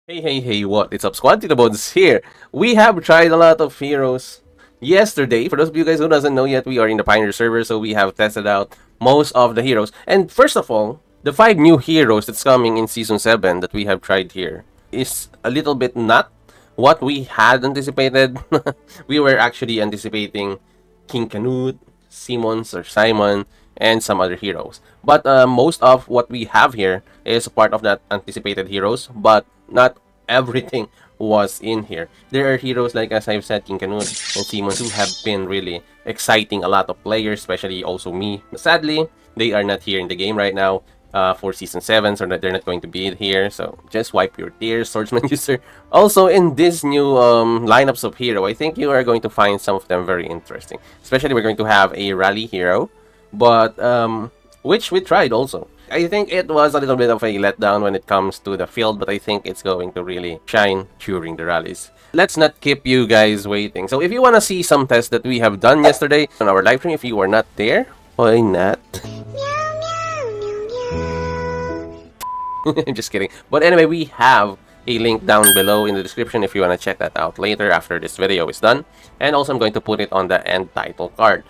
Hey, what? It's up, squad. TITOBODS here. We have tried a lot of heroes yesterday. For those of you guys who doesn't know yet, we are in the Pioneer server, so we have tested out most of the heroes. And first of all, the 5 new heroes that's coming in Season 7 that we have tried here is a little bit not what we had anticipated. We were actually anticipating King Canute, Simon, and some other heroes. But most of what we have here is part of that anticipated heroes, but not everything was in here. There are heroes like, as I've said, King Canute and Simon, who have been really exciting a lot of players, especially also me. Sadly, they are not here in the game right now for Season 7, so that they're not going to be here. So just wipe your tears, Swordsman user. Also, in this new lineups of hero, I think you are going to find some of them very interesting. Especially, we're going to have a rally hero, but which we tried also. I think it was a little bit of a letdown when it comes to the field, but I think it's going to really shine during the rallies. Let's not keep you guys waiting. So if you want to see some tests that we have done yesterday on our live stream, if you were not there, why not? I'm just kidding. But anyway, we have a link down below in the description if you want to check that out later after this video is done. And also I'm going to put it on the end title card.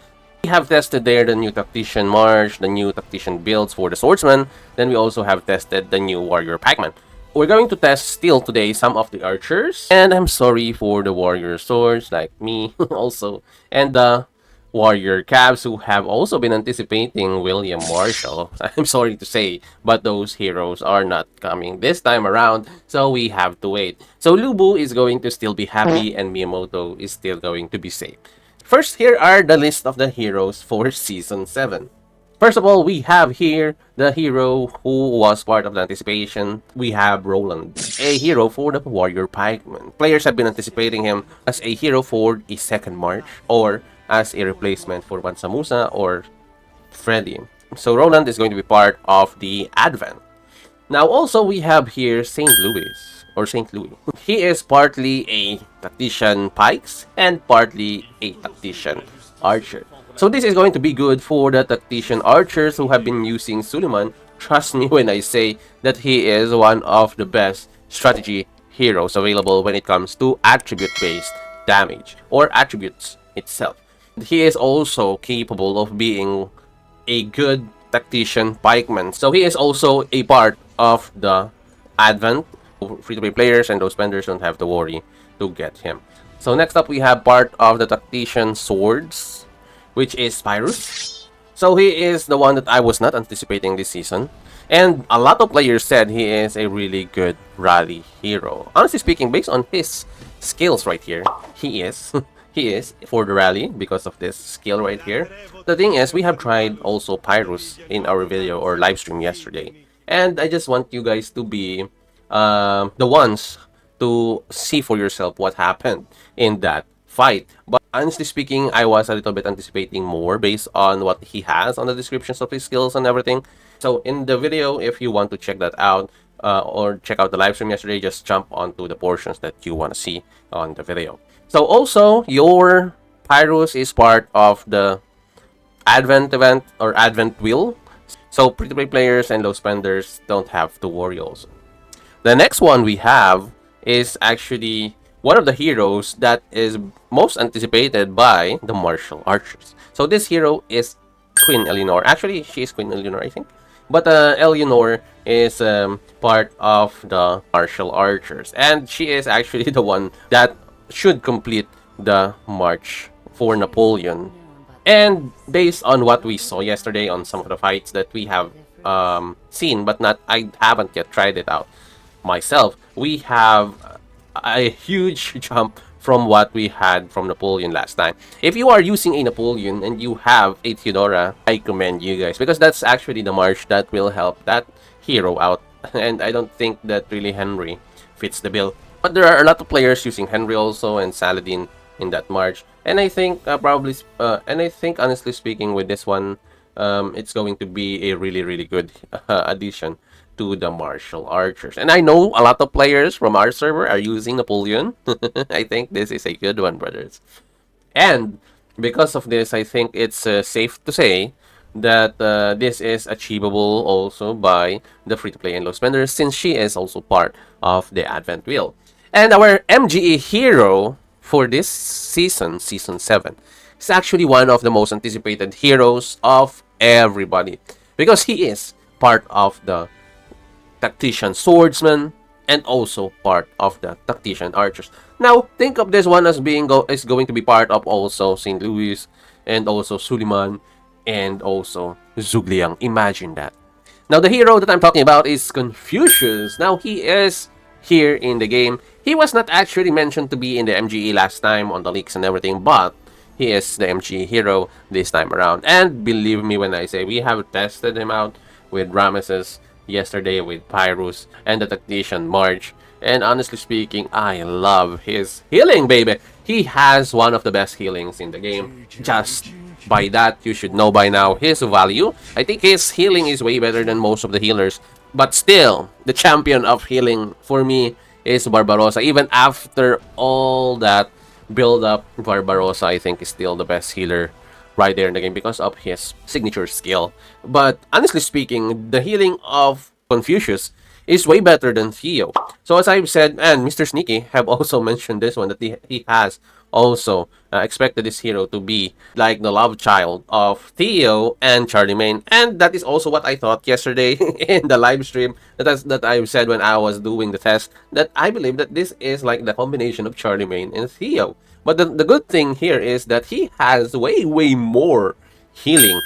We have tested there the new Tactician March, the new Tactician builds for the Swordsmen. Then we also have tested the new Warrior Pikemen. We're going to test still today some of the archers. And I'm sorry for the warrior swords like me also. And the warrior cabs who have also been anticipating William Marshal. I'm sorry to say, but those heroes are not coming this time around, so we have to wait. So Lubu is going to still be happy and Miyamoto is still going to be safe. First, here are the list of the heroes for Season 7. First of all, we have here the hero who was part of the anticipation. We have Roland, a hero for the Warrior Pikemen. Players have been anticipating him as a hero for a second march or as a replacement for Bansamusa or Freddy. So Roland is going to be part of the Advent. Now also we have here St. Louis. He is partly a Tactician Pikes and partly a Tactician Archer. So this is going to be good for the Tactician Archers who have been using Suleiman. Trust me when I say that he is one of the best strategy heroes available when it comes to attribute-based damage or attributes itself. He is also capable of being a good Tactician Pikeman. So he is also a part of the Advent. Free-to-play players and those spenders don't have to worry to get him. So next up we have part of the Tactician Swords, which is Pyrrhus. So he is the one that I was not anticipating this season. And a lot of players said he is a really good rally hero. Honestly speaking, based on his skills right here, he is. He is for the rally because of this skill right here. The thing is, we have tried also Pyrrhus in our video or live stream yesterday. And I just want you guys to be the ones to see for yourself what happened in that fight. But honestly speaking, I was a little bit anticipating more based on what he has on the descriptions of his skills and everything. So in the video, if you want to check that out or check out the live stream yesterday, just jump onto the portions that you want to see on the video. So also, your Pyrrhus is part of the Advent event or Advent wheel. So free-to-play players and low spenders don't have to worry also. The next one we have is actually one of the heroes that is most anticipated by the Marshal Archers. So this hero is Queen Eleanor. Actually, she is Queen Eleanor, I think. But Eleanor is part of the Marshal Archers. And she is actually the one that should complete the march for Napoleon. And based on what we saw yesterday on some of the fights that we have seen, but I haven't yet tried it out myself, we have a huge jump from what we had from Napoleon last time. If you are using a Napoleon and you have a Theodora, I commend you guys because that's actually the march that will help that hero out. And I don't think that really Henry fits the bill. But there are a lot of players using Henry also and Saladin in that march. And I think honestly speaking with this one, it's going to be a really good addition to the Marshal Archers. And I know a lot of players from our server are using Napoleon. I think this is a good one, brothers. And because of this, I think it's safe to say that this is achievable also by the free-to-play and low spenders, since she is also part of the Advent Wheel. And our MGE hero for this season, Season 7, is actually one of the most anticipated heroes of everybody, because he is part of the Tactician Swordsmen and also part of the Tactician Archers. Now, think of this one as being is going to be part of also St. Louis and also Suleiman and also Zhugliang. Imagine that. Now, the hero that I'm talking about is Confucius. Now, he is here in the game. He was not actually mentioned to be in the MGE last time on the leaks and everything, but he is the MGE hero this time around. And believe me when I say we have tested him out with Ramesses yesterday, with Pyrrhus and the Tactician March. And honestly speaking, I love his healing, baby. He has one of the best healings in the game. Just by that, you should know by now his value. I think his healing is way better than most of the healers. But still, the champion of healing for me is Barbarossa. Even after all that build-up, Barbarossa, I think, is still the best healer right there in the game because of his signature skill. But honestly speaking, the healing of Confucius is way better than Theo. So as I've said, and Mr. Sneaky have also mentioned this one, that he has also expected this hero to be like the love child of Theo and Charlemagne. And that is also what I thought yesterday in the live stream that I've said when I was doing the test, that I believe that this is like the combination of Charlemagne and Theo. But the good thing here is that he has way more healing,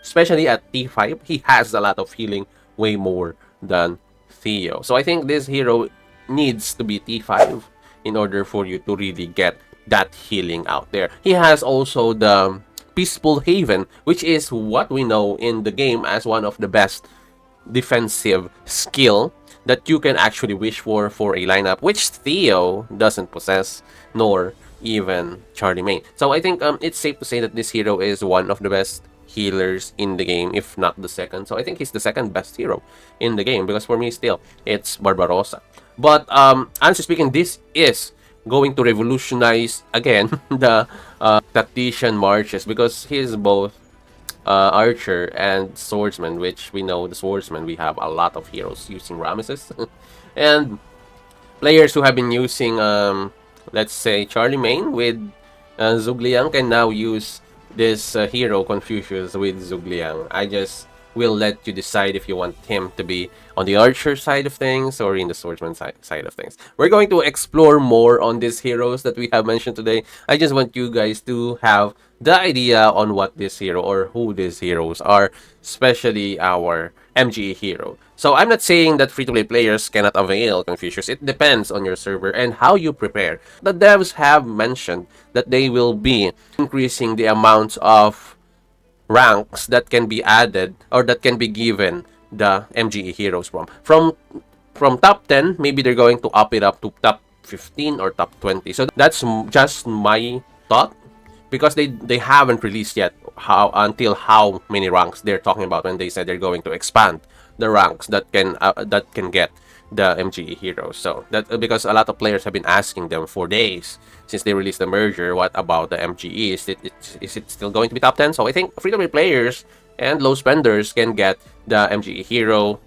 especially at T5. He has a lot of healing, way more than Theo. So I think this hero needs to be T5 in order for you to really get that healing out there. He has also the Peaceful Haven, which is what we know in the game as one of the best defensive skill that you can actually wish for a lineup, which Theo doesn't possess, nor even Charlemagne. So I think it's safe to say that this hero is one of the best healers in the game, if not the second. So I think he's the second best hero in the game, because for me still it's Barbarossa. But honestly speaking, this is going to revolutionize again the Tactician marches, because he's both archer and swordsman, which we know the swordsman, we have a lot of heroes using Ramesses and players who have been using let's say Charlemagne with Zhugliang can now use this hero Confucius with Zhugliang. I just will let you decide if you want him to be on the archer side of things or in the swordsman side of things. We're going to explore more on these heroes that we have mentioned today. I just want you guys to have the idea on what this hero or who these heroes are, especially our MGE hero. So I'm not saying that free-to-play players cannot avail Confucius. It depends on your server and how you prepare. The devs have mentioned that they will be increasing the amount of ranks that can be added or that can be given the MGE heroes from top 10. Maybe they're going to up it up to top 15 or top 20. So that's just my thought, because they haven't released yet how many ranks they're talking about when they said they're going to expand the ranks that can get the MGE heroes. So that because a lot of players have been asking them for days since they released the merger, what about the MGE? Is it still going to be top 10? So I think free-to-play players and low spenders can get the MGE hero,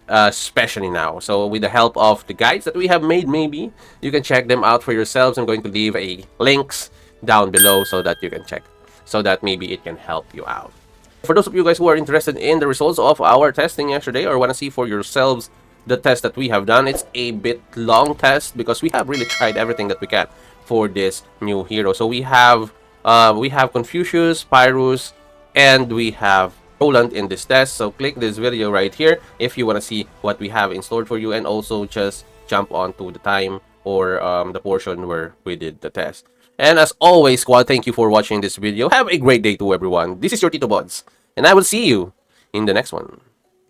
especially now. So with the help of the guides that we have made, maybe you can check them out for yourselves. I'm going to leave links down below so that you can check, so that maybe it can help you out. For those of you guys who are interested in the results of our testing yesterday or want to see for yourselves the test that we have done, it's a bit long test because we have really tried everything that we can for this new hero. So we have Confucius, Pyrrhus, and we have Roland in this test. So click this video right here if you want to see what we have in store for you, and also just jump on to the time or the portion where we did the test. And as always, squad, thank you for watching this video. Have a great day to everyone. This is your TITOBODS, and I will see you in the next one.